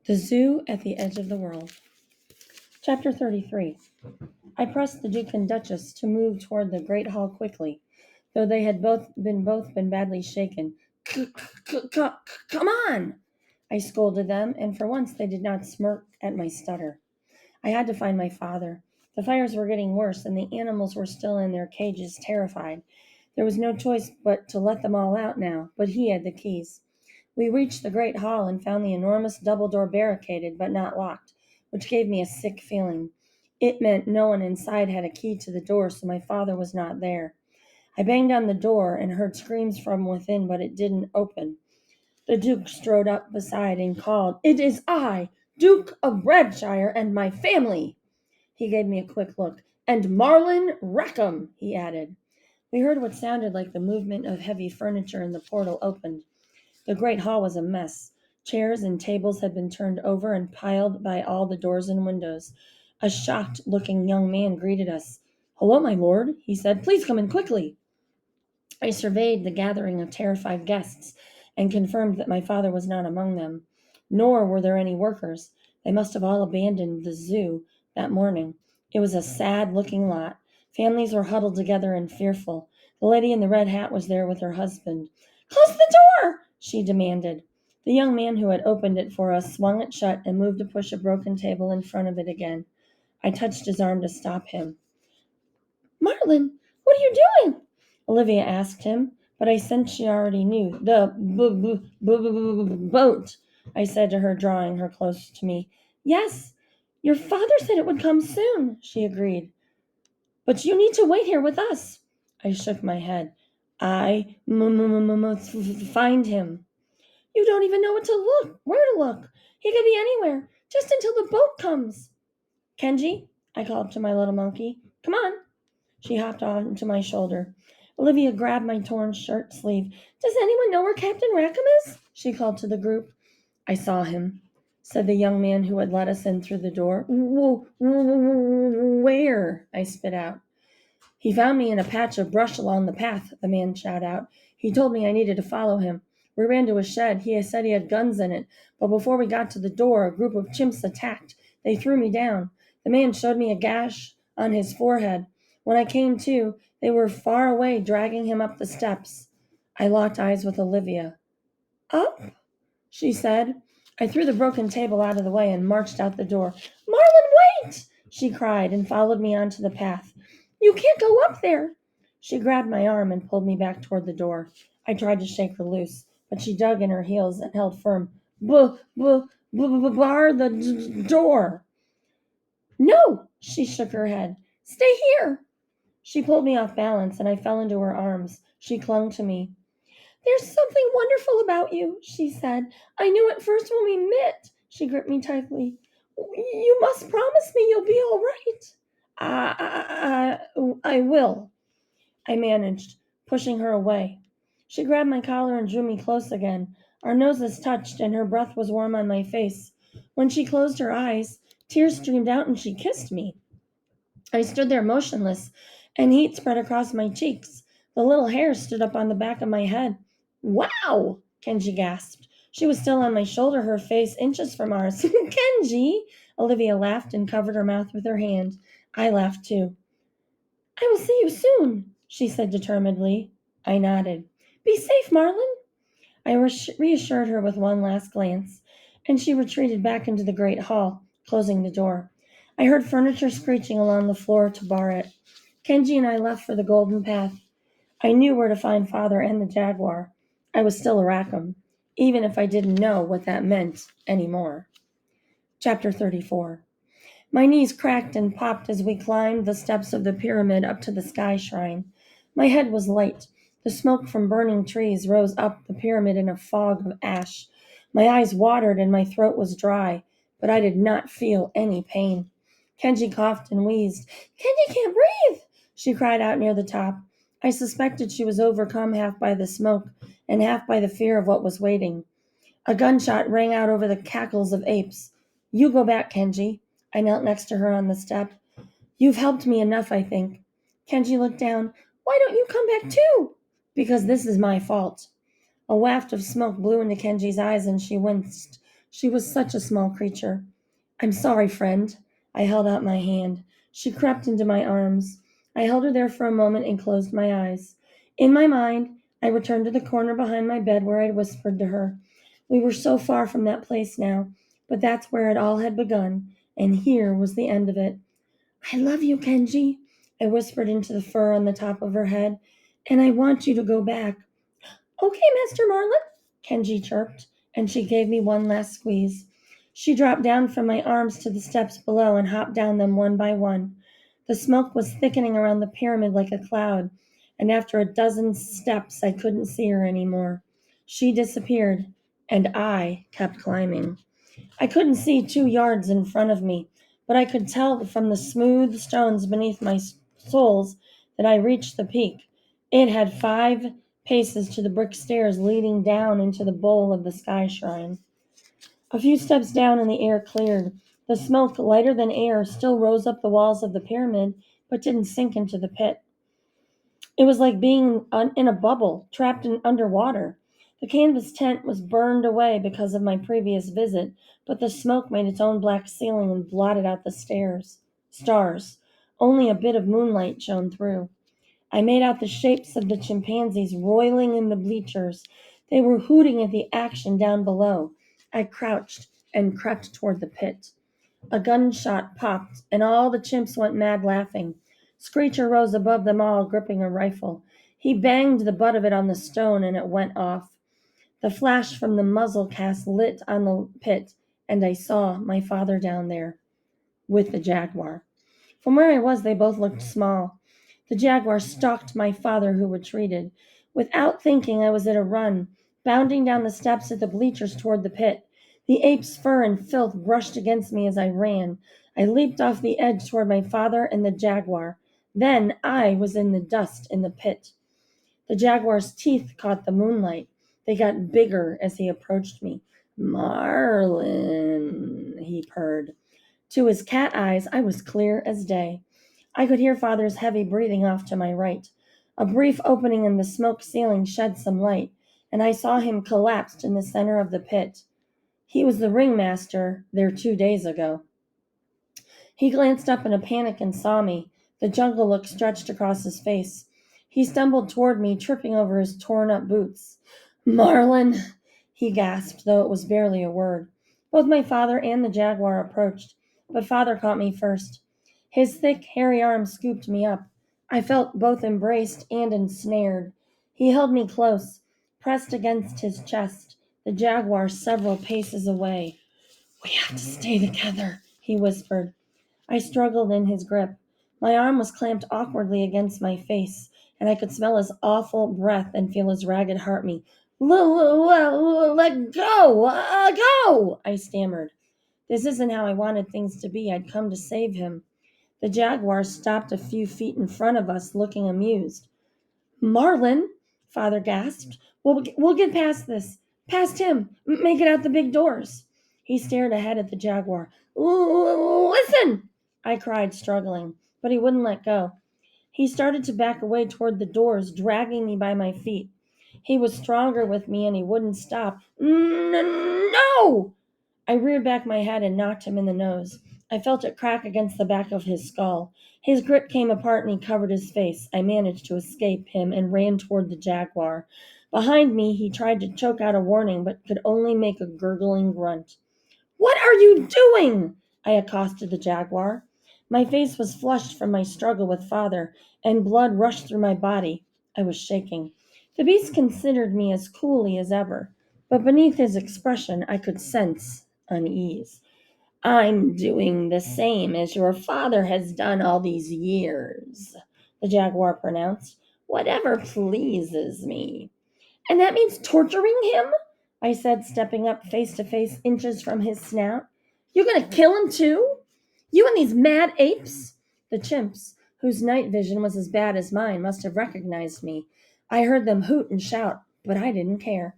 The Zoo at the Edge of the World. Chapter 33. I pressed the Duke and Duchess to move toward the great hall quickly, though they had both been badly shaken. Come on! I scolded them, and for once they did not smirk at my stutter. I had to find my father. The fires were getting worse, and the animals were still in their cages, terrified. There was no choice but to let them all out now, but he had the keys. We reached the great hall and found the enormous double door barricaded but not locked, which gave me a sick feeling. It meant no one inside had a key to the door, so my father was not there. I banged on the door and heard screams from within, but it didn't open. The Duke strode up beside and called, "It is I, Duke of Bradshire, and my family." He gave me a quick look. "And Marlin Rackham," he added. We heard what sounded like the movement of heavy furniture, and the portal opened. The great hall was a mess. Chairs and tables had been turned over and piled by all the doors and windows. A shocked-looking young man greeted us. "Hello, my lord," he said. "Please come in quickly." I surveyed the gathering of terrified guests and confirmed that my father was not among them. Nor were there any workers. They must have all abandoned the zoo that morning. It was a sad-looking lot. Families were huddled together and fearful. The lady in the red hat was there with her husband. "Close the door!" she demanded. The young man who had opened it for us swung it shut and moved to push a broken table in front of it again. I touched his arm to stop him. "Marlin, what are you doing?" Olivia asked him, but I sensed she already knew. "The boat," I said to her, drawing her close to me. "Yes, your father said it would come soon," she agreed. "But you need to wait here with us." I shook my head. "I must find him." "You don't even know where to look. He could be anywhere, just until the boat comes." "Kenji," I called to my little monkey. "Come on." She hopped onto my shoulder. Olivia grabbed my torn shirt sleeve. "Does anyone know where Captain Rackham is?" she called to the group. "I saw him," said the young man who had let us in through the door. Where?" I spit out. "He found me in a patch of brush along the path," the man shouted out. "He told me I needed to follow him. We ran to a shed. He said he had guns in it, but before we got to the door, a group of chimps attacked. They threw me down. The man showed me a gash on his forehead. When I came to, they were far away, dragging him up the steps." I locked eyes with Olivia. "Up?" she said. I threw the broken table out of the way and marched out the door. "Marlin, wait!" she cried and followed me onto the path. "You can't go up there." She grabbed my arm and pulled me back toward the door. I tried to shake her loose, but she dug in her heels and held firm. Bar the door." "No!" She shook her head. "Stay here." She pulled me off balance, and I fell into her arms. She clung to me. "There's something wonderful about you," she said. "I knew it first when we met." She gripped me tightly. "You must promise me you'll be all right." I will," I managed, pushing her away. She grabbed my collar and drew me close again. Our noses touched, and her breath was warm on my face. When she closed her eyes, tears streamed out and she kissed me. I stood there motionless, and heat spread across my cheeks. The little hair stood up on the back of my head. "Wow!" Kenji gasped. She was still on my shoulder, her face inches from ours. "Kenji!" Olivia laughed and covered her mouth with her hand. I laughed too. "I will see you soon," she said determinedly. I nodded. "Be safe, Marlin." I reassured her with one last glance, and she retreated back into the great hall, closing the door. I heard furniture screeching along the floor to bar it. Kenji and I left for the Golden Path. I knew where to find Father and the Jaguar. I was still a Rackham, even if I didn't know what that meant anymore. Chapter 34. My knees cracked and popped as we climbed the steps of the pyramid up to the sky shrine. My head was light. The smoke from burning trees rose up the pyramid in a fog of ash. My eyes watered and my throat was dry, but I did not feel any pain. Kenji coughed and wheezed. "Kenji can't breathe!" she cried out near the top. I suspected she was overcome half by the smoke and half by the fear of what was waiting. A gunshot rang out over the cackles of apes. "You go back, Kenji." I knelt next to her on the step. "You've helped me enough, I think." Kenji looked down. "Why don't you come back too?" "Because this is my fault." A waft of smoke blew into Kenji's eyes and she winced. She was such a small creature. I'm sorry, friend. I held out my hand. She crept into my arms. I held her there for a moment and closed my eyes. In my mind, I returned to the corner behind my bed where I had whispered to her. We were so far from that place now, but that's where it all had begun, and here was the end of it. I love you, Kenji, I whispered into the fur on the top of her head, and I want you to go back. Okay, Master Marlin, Kenji chirped, and she gave me one last squeeze. She dropped down from my arms to the steps below and hopped down them one by one. The smoke was thickening around the pyramid like a cloud, and after a dozen steps I couldn't see her anymore. She disappeared, and I kept climbing. I couldn't see 2 yards in front of me, but I could tell from the smooth stones beneath my soles that I reached the peak. It had 5 paces to the brick stairs leading down into the bowl of the sky shrine. A few steps down and the air cleared. The smoke, lighter than air, still rose up the walls of the pyramid, but didn't sink into the pit. It was like being in a bubble, trapped underwater. The canvas tent was burned away because of my previous visit, but the smoke made its own black ceiling and blotted out the stars. Only a bit of moonlight shone through. I made out the shapes of the chimpanzees roiling in the bleachers. They were hooting at the action down below. I crouched and crept toward the pit. A gunshot popped, and all the chimps went mad laughing. Screecher rose above them all, gripping a rifle. He banged the butt of it on the stone, and it went off. The flash from the muzzle cast lit on the pit, and I saw my father down there with the jaguar. From where I was, they both looked small. The jaguar stalked my father, who retreated. Without thinking, I was at a run, bounding down the steps of the bleachers toward the pit. The ape's fur and filth brushed against me as I ran. I leaped off the edge toward my father and the jaguar. Then I was in the dust in the pit. The jaguar's teeth caught the moonlight. They got bigger as he approached me. Marlin, he purred. To his cat eyes, I was clear as day. I could hear Father's heavy breathing off to my right. A brief opening in the smoke ceiling shed some light, and I saw him collapsed in the center of the pit. He was the ringmaster there 2 days ago. He glanced up in a panic and saw me. The jungle look stretched across his face. He stumbled toward me, tripping over his torn-up boots. Marlin, he gasped, though it was barely a word. Both my father and the jaguar approached, but Father caught me first. His thick, hairy arm scooped me up. I felt both embraced and ensnared. He held me close, pressed against his chest, the jaguar several paces away. We have to stay together, he whispered. I struggled in his grip. My arm was clamped awkwardly against my face, and I could smell his awful breath and feel his ragged heartbeat. Let go! Go! I stammered. This isn't how I wanted things to be. I'd come to save him. The jaguar stopped a few feet in front of us, looking amused. Marlin, Father gasped. We'll get past this. Past him. Make it out the big doors. He stared ahead at the jaguar. Listen! I cried, struggling, but he wouldn't let go. He started to back away toward the doors, dragging me by my feet. He was stronger with me, and he wouldn't stop. No! I reared back my head and knocked him in the nose. I felt it crack against the back of his skull. His grip came apart and he covered his face. I managed to escape him and ran toward the jaguar. Behind me, he tried to choke out a warning, but could only make a gurgling grunt. What are you doing? I accosted the jaguar. My face was flushed from my struggle with Father, and blood rushed through my body. I was shaking. The beast considered me as coolly as ever, but beneath his expression I could sense unease. I'm doing the same as your father has done all these years, the jaguar pronounced. Whatever pleases me. And that means torturing him? I said, stepping up face to face, inches from his snout. You're going to kill him too? You and these mad apes? The chimps, whose night vision was as bad as mine, must have recognized me. I heard them hoot and shout, but I didn't care.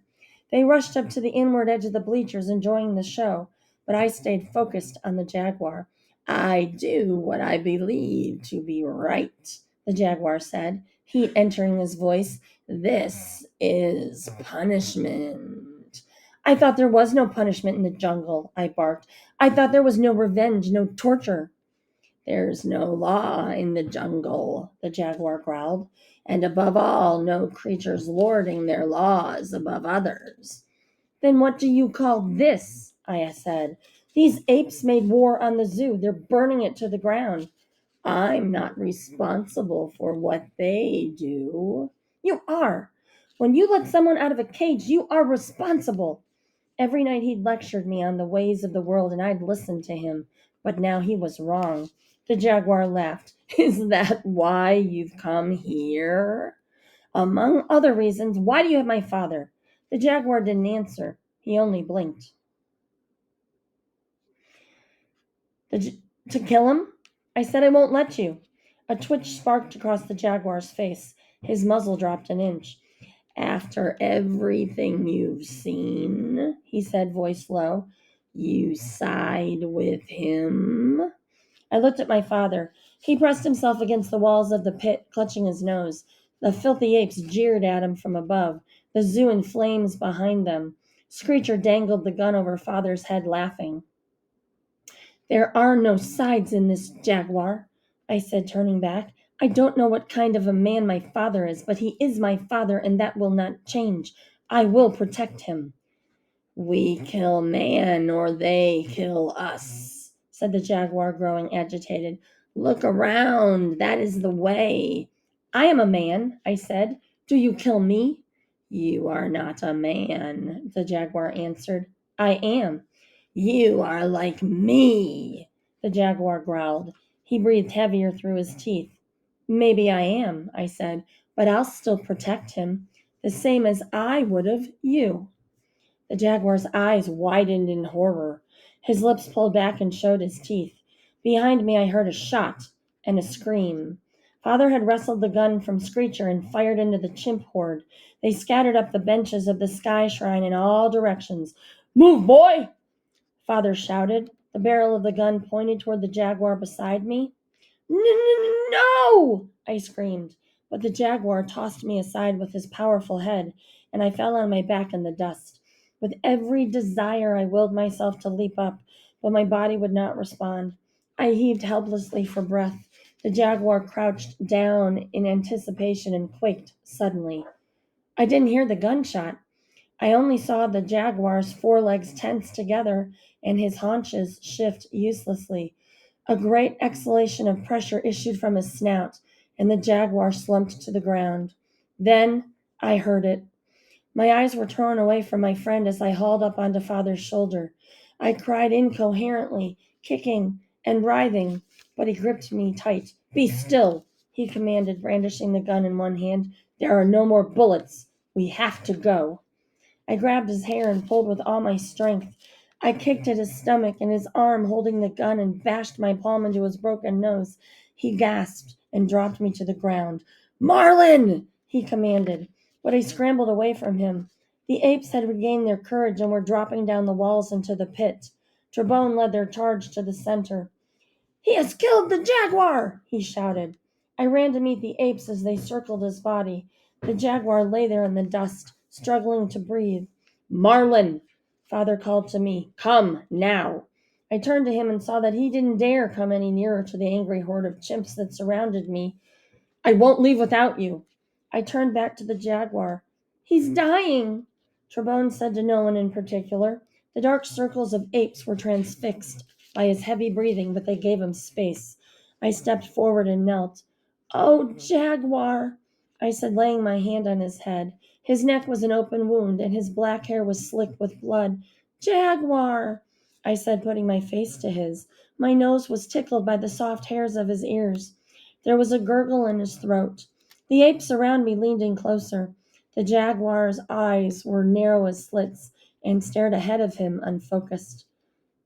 They rushed up to the inward edge of the bleachers, enjoying the show, but I stayed focused on the jaguar. I do what I believe to be right, the jaguar said, heat entering his voice. This is punishment. I thought there was no punishment in the jungle, I barked. I thought there was no revenge, no torture. There's no law in the jungle, the jaguar growled, and above all, no creatures lording their laws above others. Then what do you call this? I said. These apes made war on the zoo. They're burning it to the ground. I'm not responsible for what they do. You are. When you let someone out of a cage, you are responsible. Every night he'd lectured me on the ways of the world, and I'd listened to him. But now he was wrong. The jaguar laughed. Is that why you've come here? Among other reasons, why do you have my father? The jaguar didn't answer. He only blinked. To kill him? I said I won't let you. A twitch sparked across the jaguar's face. His muzzle dropped an inch. After everything you've seen, he said, voice low, you side with him? I looked at my father. He pressed himself against the walls of the pit, clutching his nose. The filthy apes jeered at him from above, the zoo in flames behind them. Screecher dangled the gun over father's head, laughing. There are no sides in this, jaguar, I said, turning back. I don't know what kind of a man my father is, but he is my father, and that will not change. I will protect him. We kill man, or they kill us, said the jaguar, growing agitated. Look around. That is the way. I am a man, I said. Do you kill me? You are not a man, the jaguar answered. I am. You are like me, the jaguar growled. He breathed heavier through his teeth. Maybe I am, I said, but I'll still protect him, the same as I would have you. The jaguar's eyes widened in horror. His lips pulled back and showed his teeth. Behind me, I heard a shot and a scream. Father had wrestled the gun from Screecher and fired into the chimp horde. They scattered up the benches of the sky shrine in all directions. Move, boy! Father shouted. The barrel of the gun pointed toward the jaguar beside me. No! I screamed. But the jaguar tossed me aside with his powerful head, and I fell on my back in the dust. With every desire, I willed myself to leap up, but my body would not respond. I heaved helplessly for breath. The jaguar crouched down in anticipation and quaked suddenly. I didn't hear the gunshot. I only saw the jaguar's forelegs tense together and his haunches shift uselessly. A great exhalation of pressure issued from his snout, and the jaguar slumped to the ground. Then I heard it. My eyes were torn away from my friend as I hauled up onto father's shoulder. I cried incoherently, kicking and writhing, but he gripped me tight. Be still, he commanded, brandishing the gun in one hand. There are no more bullets. We have to go. I grabbed his hair and pulled with all my strength. I kicked at his stomach and his arm holding the gun and bashed my palm into his broken nose. He gasped and dropped me to the ground. Marlin! He commanded, but I scrambled away from him. The apes had regained their courage and were dropping down the walls into the pit. Trebone led their charge to the center. He has killed the jaguar! He shouted. I ran to meet the apes as they circled his body. The jaguar lay there in the dust, struggling to breathe. Marlin! Father called to me. Come, now! I turned to him and saw that he didn't dare come any nearer to the angry horde of chimps that surrounded me. I won't leave without you. I turned back to the jaguar. He's dying, Trebone said to no one in particular. The dark circles of apes were transfixed by his heavy breathing, but they gave him space. I stepped forward and knelt. Oh, jaguar, I said, laying my hand on his head. His neck was an open wound, and his black hair was slick with blood. Jaguar, I said, putting my face to his. My nose was tickled by the soft hairs of his ears. There was a gurgle in his throat. The apes around me leaned in closer. The jaguar's eyes were narrow as slits and stared ahead of him, unfocused.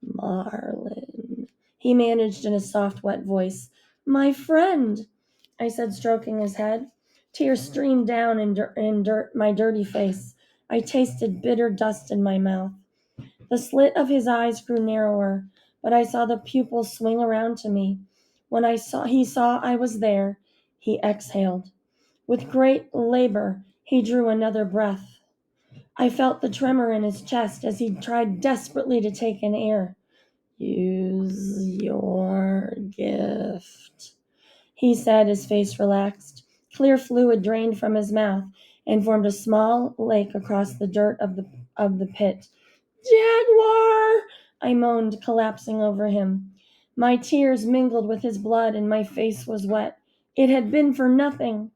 Marlin, he managed in a soft, wet voice. My friend, I said, stroking his head. Tears streamed down in my dirty face. I tasted bitter dust in my mouth. The slit of his eyes grew narrower, but I saw the pupils swing around to me. When he saw I was there, he exhaled. With great labor, he drew another breath. I felt the tremor in his chest as he tried desperately to take in air. Use your gift, he said, his face relaxed. Clear fluid drained from his mouth and formed a small lake across the dirt of the pit. Jaguar! I moaned, collapsing over him. My tears mingled with his blood, and my face was wet. It had been for nothing.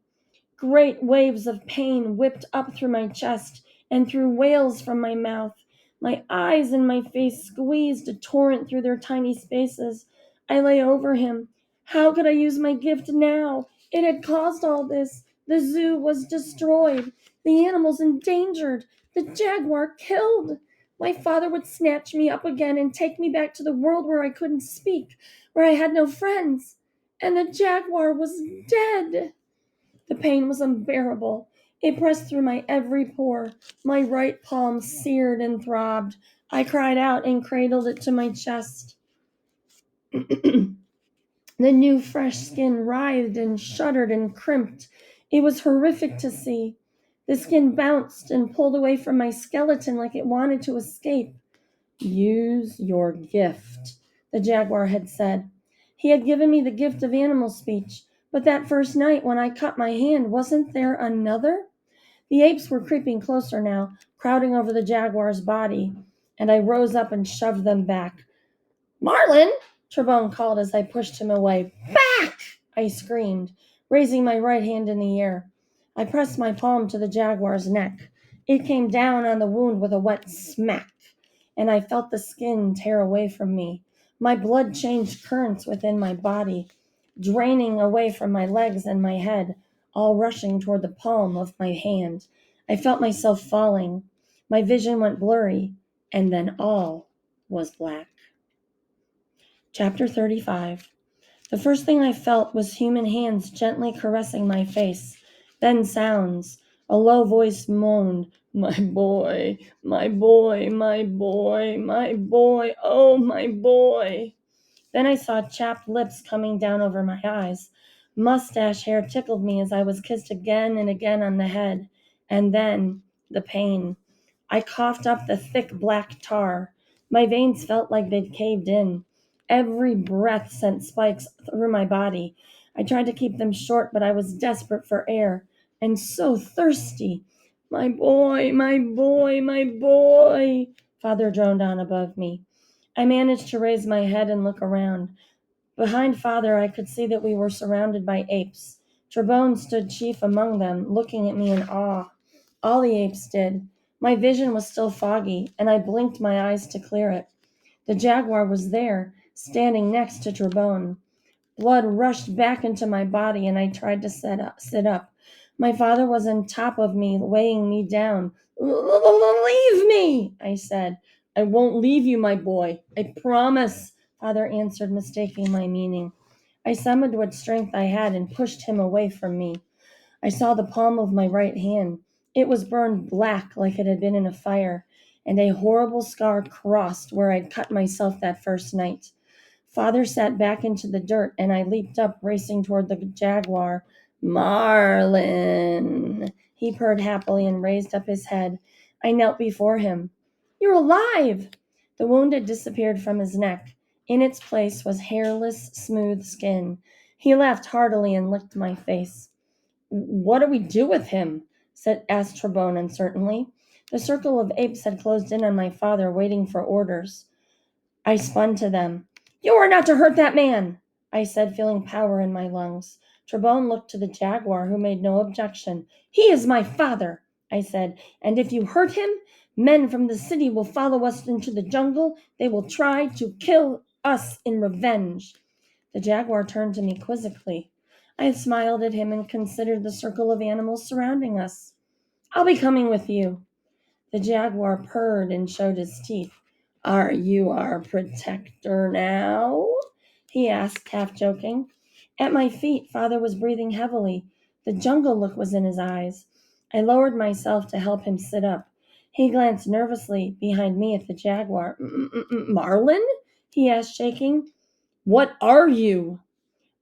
Great waves of pain whipped up through my chest and threw wails from my mouth. My eyes and my face squeezed a torrent through their tiny spaces. I lay over him. How could I use my gift now? It had caused all this. The zoo was destroyed, the animals endangered, the jaguar killed. My father would snatch me up again and take me back to the world where I couldn't speak, where I had no friends. And the jaguar was dead. The pain was unbearable. It pressed through my every pore. My right palm seared and throbbed. I cried out and cradled it to my chest. The new fresh skin writhed and shuddered and crimped. It was horrific to see. The skin bounced and pulled away from my skeleton like it wanted to escape. Use your gift, the jaguar had said. He had given me the gift of animal speech, but that first night when I cut my hand, wasn't there another? The apes were creeping closer now, crowding over the jaguar's body, and I rose up and shoved them back. Marlin! Trebone called as I pushed him away. Back! I screamed, raising my right hand in the air. I pressed my palm to the jaguar's neck. It came down on the wound with a wet smack, and I felt the skin tear away from me. My blood changed currents within my body, draining away from my legs and my head, all rushing toward the palm of my hand. I felt myself falling. My vision went blurry, and then all was black. Chapter 35. The first thing I felt was human hands gently caressing my face. Then sounds. A low voice moaned, My boy, my boy, my boy, my boy, oh my boy. Then I saw chapped lips coming down over my eyes. Mustache hair tickled me as I was kissed again and again on the head. And then the pain. I coughed up the thick black tar. My veins felt like they'd caved in. Every breath sent spikes through my body. I tried to keep them short, but I was desperate for air and so thirsty. My boy, my boy, my boy, Father droned on above me. I managed to raise my head and look around. Behind Father, I could see that we were surrounded by apes. Trebone stood chief among them, looking at me in awe. All the apes did. My vision was still foggy, and I blinked my eyes to clear it. The jaguar was there, standing next to Trebone. Blood rushed back into my body, and I tried to sit up. My father was on top of me, weighing me down. Leave me, I said. I won't leave you, my boy. I promise, Father answered, mistaking my meaning. I summoned what strength I had and pushed him away from me. I saw the palm of my right hand. It was burned black like it had been in a fire, and a horrible scar crossed where I'd cut myself that first night. Father sat back into the dirt, and I leaped up, racing toward the jaguar. Marlin! He purred happily and raised up his head. I knelt before him. You're alive! The wound had disappeared from his neck. In its place was hairless, smooth skin. He laughed heartily and licked my face. What do we do with him? Asked Trebone uncertainly. The circle of apes had closed in on my father, waiting for orders. I spun to them. You are not to hurt that man, I said, feeling power in my lungs. Trebone looked to the jaguar, who made no objection. He is my father, I said, and if you hurt him, men from the city will follow us into the jungle. They will try to kill us in revenge. The jaguar turned to me quizzically. I smiled at him and considered the circle of animals surrounding us. I'll be coming with you. The jaguar purred and showed his teeth. Are you our protector now? He asked, half joking. At my feet, Father was breathing heavily. The jungle look was in his eyes. I lowered myself to help him sit up. He glanced nervously behind me at the jaguar. Marlin? He asked, shaking. What are you?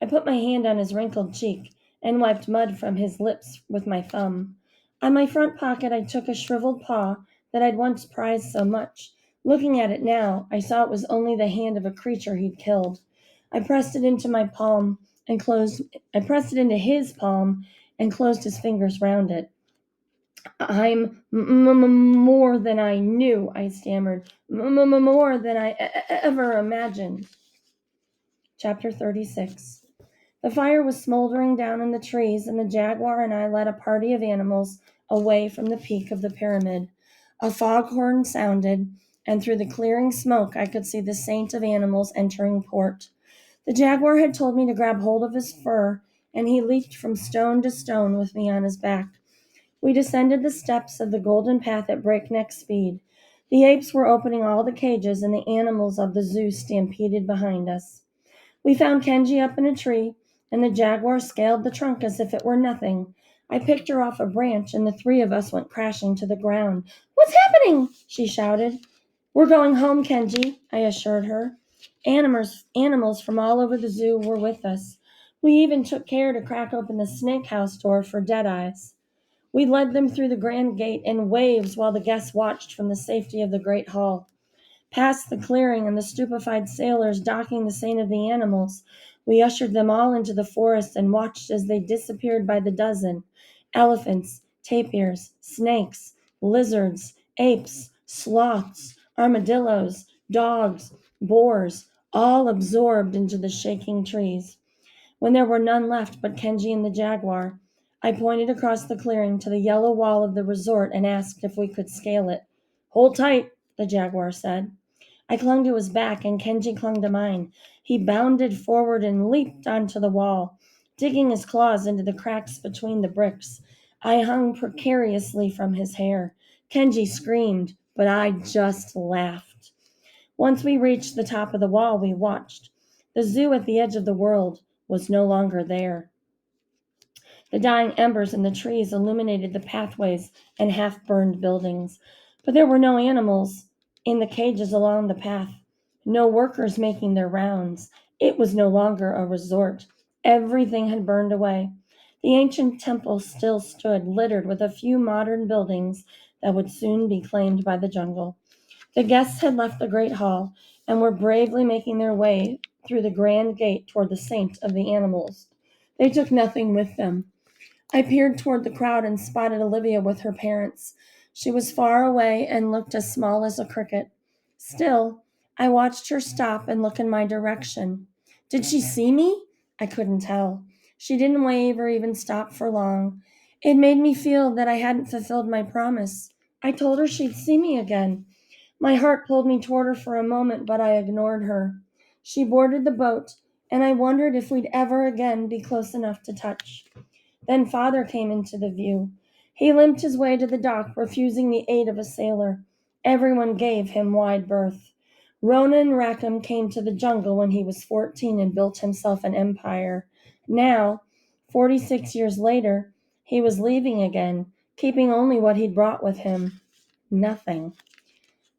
I put my hand on his wrinkled cheek and wiped mud from his lips with my thumb. On my front pocket, I took a shriveled paw that I'd once prized so much. Looking at it now, I saw it was only the hand of a creature he'd killed. I pressed it into my palm and closed I pressed it into his palm and closed his fingers round it. I'm more than I knew, I stammered. More than I ever imagined. Chapter 36. The fire was smoldering down in the trees, and the jaguar and I led a party of animals away from the peak of the pyramid. A foghorn sounded, and through the clearing smoke I could see the saint of animals entering port. The jaguar had told me to grab hold of his fur, and he leaped from stone to stone with me on his back. We descended the steps of the golden path at breakneck speed. The apes were opening all the cages, and the animals of the zoo stampeded behind us. We found Kenji up in a tree, and the jaguar scaled the trunk as if it were nothing. I picked her off a branch, and the three of us went crashing to the ground. What's happening? She shouted. We're going home, Kenji, I assured her. Animals from all over the zoo were with us. We even took care to crack open the snake house door for Deadeyes. We led them through the grand gate in waves while the guests watched from the safety of the great hall. Past the clearing and the stupefied sailors docking the saint of the animals, we ushered them all into the forest and watched as they disappeared by the dozen. Elephants, tapirs, snakes, lizards, apes, sloths, armadillos, dogs, boars, all absorbed into the shaking trees. When there were none left but Kenji and the jaguar, I pointed across the clearing to the yellow wall of the resort and asked if we could scale it. Hold tight, the jaguar said. I clung to his back, and Kenji clung to mine. He bounded forward and leaped onto the wall, digging his claws into the cracks between the bricks. I hung precariously from his hair. Kenji screamed, but I just laughed. Once we reached the top of the wall, we watched. The zoo at the edge of the world was no longer there. The dying embers in the trees illuminated the pathways and half-burned buildings, but there were no animals in the cages along the path, no workers making their rounds. It was no longer a resort. Everything had burned away. The ancient temple still stood, littered with a few modern buildings that would soon be claimed by the jungle. The guests had left the great hall and were bravely making their way through the grand gate toward the saint of the animals. They took nothing with them. I peered toward the crowd and spotted Olivia with her parents. She was far away and looked as small as a cricket. Still, I watched her stop and look in my direction. Did she see me? I couldn't tell. She didn't wave or even stop for long. It made me feel that I hadn't fulfilled my promise. I told her she'd see me again. My heart pulled me toward her for a moment, but I ignored her. She boarded the boat, and I wondered if we'd ever again be close enough to touch. Then father came into the view. He limped his way to the dock, refusing the aid of a sailor. Everyone gave him wide berth. Ronan Rackham came to the jungle when he was 14 and built himself an empire. Now, 46 years later, he was leaving again, keeping only what he'd brought with him. Nothing.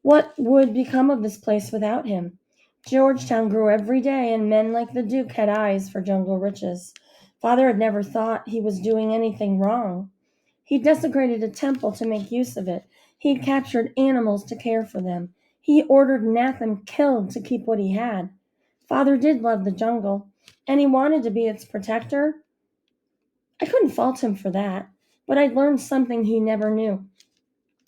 What would become of this place without him? Georgetown grew every day, and men like the Duke had eyes for jungle riches. Father had never thought he was doing anything wrong. He'd desecrated a temple to make use of it. He'd captured animals to care for them. He ordered Natham killed to keep what he had. Father did love the jungle, and he wanted to be its protector. I couldn't fault him for that, but I'd learned something he never knew.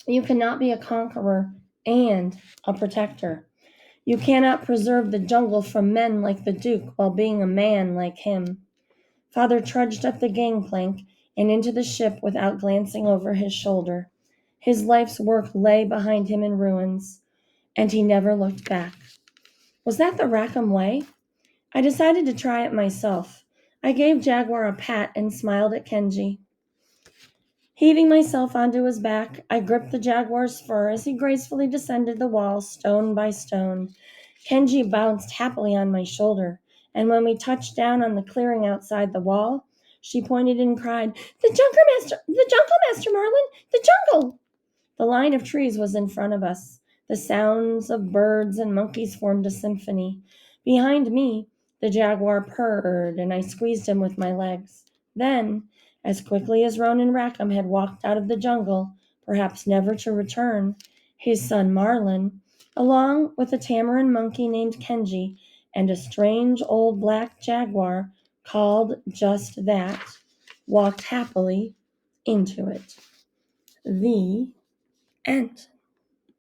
You cannot be a conqueror and a protector. You cannot preserve the jungle from men like the Duke while being a man like him. Father trudged up the gangplank and into the ship without glancing over his shoulder. His life's work lay behind him in ruins, and he never looked back. Was that the Rackham way? I decided to try it myself. I gave Jaguar a pat and smiled at Kenji. Heaving myself onto his back, I gripped the jaguar's fur as he gracefully descended the wall stone by stone. Kenji bounced happily on my shoulder, and when we touched down on the clearing outside the wall, she pointed and cried, The jungle master, Marlin! The jungle! The line of trees was in front of us. The sounds of birds and monkeys formed a symphony. Behind me, the jaguar purred, and I squeezed him with my legs. Then, as quickly as Ronan Rackham had walked out of the jungle, perhaps never to return, His son Marlin, along with a tamarin monkey named Kenji and a strange old black jaguar called just that, walked happily into it. The end.